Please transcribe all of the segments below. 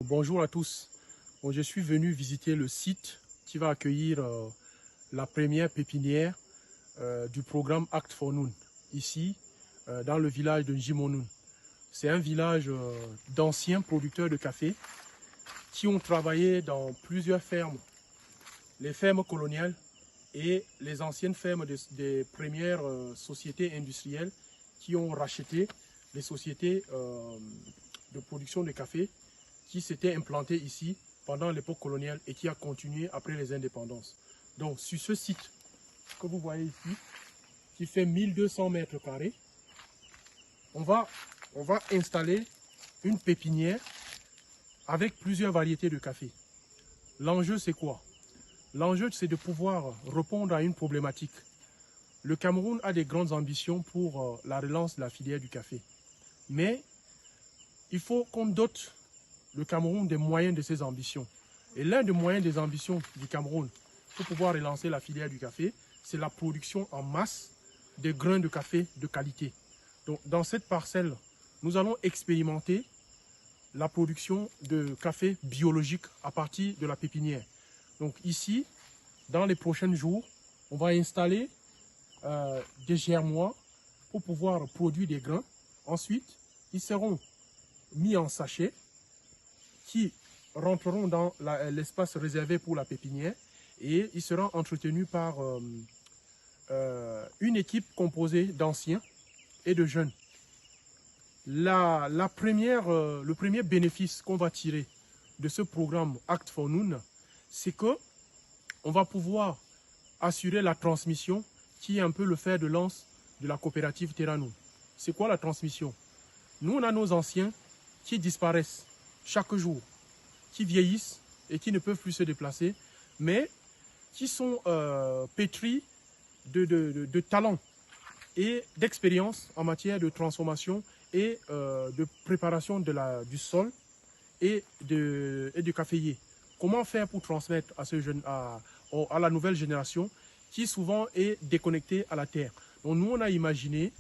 Bonjour à tous. Bon, je suis venu visiter le site qui va accueillir la première pépinière du programme Act for Noun, ici dans le village de Njimonoun. C'est un village d'anciens producteurs de café qui ont travaillé dans plusieurs fermes, les fermes coloniales et les anciennes fermes des premières sociétés industrielles qui ont racheté les sociétés de production de café qui s'était implanté ici pendant l'époque coloniale et qui a continué après les indépendances. Donc sur ce site que vous voyez ici, qui fait 1200 mètres carrés, on va installer une pépinière avec plusieurs variétés de café. L'enjeu c'est quoi? L'enjeu c'est de pouvoir répondre à une problématique. Le Cameroun a des grandes ambitions pour la relance de la filière du café. Mais il faut qu'on dote le Cameroun des moyens de ses ambitions. Et l'un des moyens des ambitions du Cameroun pour pouvoir relancer la filière du café, c'est la production en masse de grains de café de qualité. Donc, dans cette parcelle, nous allons expérimenter la production de café biologique à partir de la pépinière. Donc ici, dans les prochains jours, on va installer des germoirs pour pouvoir produire des grains. Ensuite, ils seront mis en sachets qui rentreront dans l'espace réservé pour la pépinière et il sera entretenu par une équipe composée d'anciens et de jeunes. Le premier bénéfice qu'on va tirer de ce programme Act for Noun, c'est que on va pouvoir assurer la transmission qui est un peu le fer de lance de la coopérative Terra Noun. C'est quoi la transmission? Nous, on a nos anciens qui disparaissent chaque jour, qui vieillissent et qui ne peuvent plus se déplacer, mais qui sont pétris de talent et d'expérience en matière de transformation et de préparation du sol et du caféier. Comment faire pour transmettre à la nouvelle génération qui souvent est déconnectée à la terre? Donc nous, on a imaginé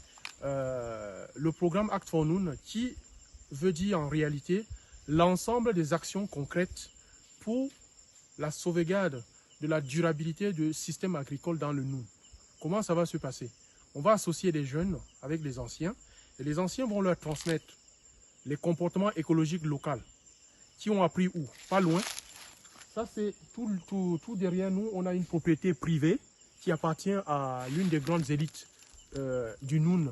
le programme Act for Noun qui veut dire en réalité l'ensemble des actions concrètes pour la sauvegarde de la durabilité du système agricole dans le Noun. Comment ça va se passer? On va associer les jeunes avec les anciens et les anciens vont leur transmettre les comportements écologiques locaux qui ont appris où? Pas loin. Ça c'est tout derrière nous, on a une propriété privée qui appartient à l'une des grandes élites du Noun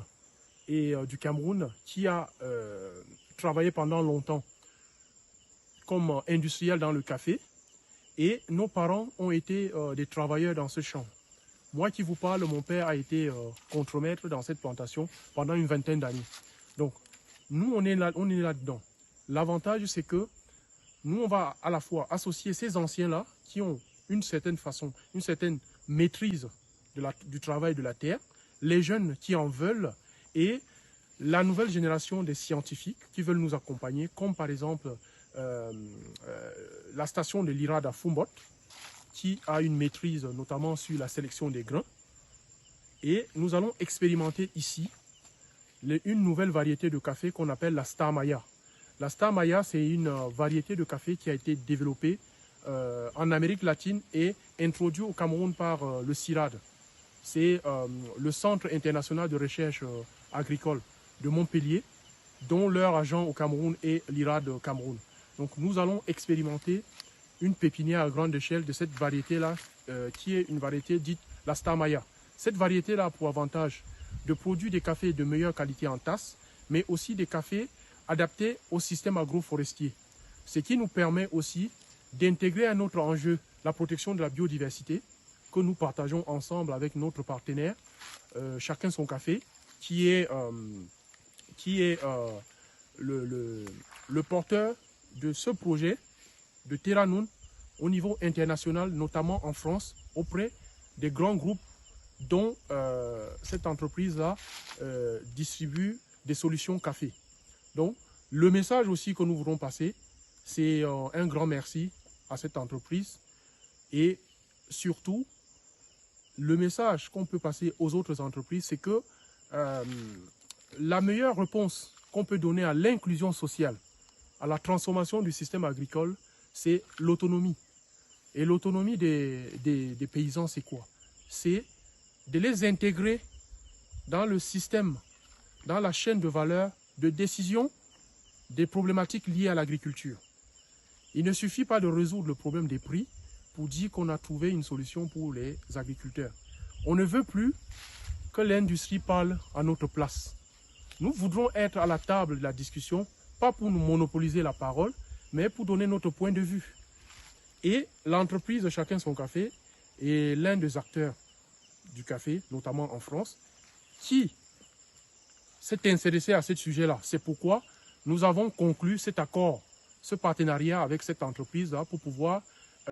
et du Cameroun qui a travaillé pendant longtemps comme industriel dans le café et nos parents ont été des travailleurs dans ce champ. Moi qui vous parle, mon père a été contremaître dans cette plantation pendant une vingtaine d'années. Donc nous on est là-dedans. L'avantage c'est que nous on va à la fois associer ces anciens-là qui ont une certaine façon, une certaine maîtrise du travail de la terre, les jeunes qui en veulent et la nouvelle génération des scientifiques qui veulent nous accompagner, comme par exemple la station de l'IRAD à Fumbot, qui a une maîtrise notamment sur la sélection des grains. Et nous allons expérimenter ici une nouvelle variété de café qu'on appelle la Star Maya. La Star Maya, c'est une variété de café qui a été développée en Amérique latine et introduite au Cameroun par le CIRAD. C'est le Centre international de recherche agricole de Montpellier, dont leur agent au Cameroun est l'IRAD Cameroun. Donc nous allons expérimenter une pépinière à grande échelle de cette variété-là, qui est une variété dite la Star Maya. Cette variété-là a pour avantage de produire des cafés de meilleure qualité en tasse, mais aussi des cafés adaptés au système agroforestier. Ce qui nous permet aussi d'intégrer un autre enjeu, la protection de la biodiversité, que nous partageons ensemble avec notre partenaire, chacun son café, qui est le porteur de ce projet de Terra Noun au niveau international, notamment en France, auprès des grands groupes dont cette entreprise-là distribue des solutions café. Donc, le message aussi que nous voulons passer, c'est un grand merci à cette entreprise et surtout, le message qu'on peut passer aux autres entreprises, c'est que la meilleure réponse qu'on peut donner à l'inclusion sociale à la transformation du système agricole, c'est l'autonomie. Et l'autonomie des paysans, c'est quoi? C'est de les intégrer dans le système, dans la chaîne de valeur de décision des problématiques liées à l'agriculture. Il ne suffit pas de résoudre le problème des prix pour dire qu'on a trouvé une solution pour les agriculteurs. On ne veut plus que l'industrie parle à notre place. Nous voudrons être à la table de la discussion, pas pour nous monopoliser la parole, mais pour donner notre point de vue. Et l'entreprise Chacun son café est l'un des acteurs du café, notamment en France, qui s'est intéressé à ce sujet-là. C'est pourquoi nous avons conclu cet accord, ce partenariat avec cette entreprise-là pour pouvoir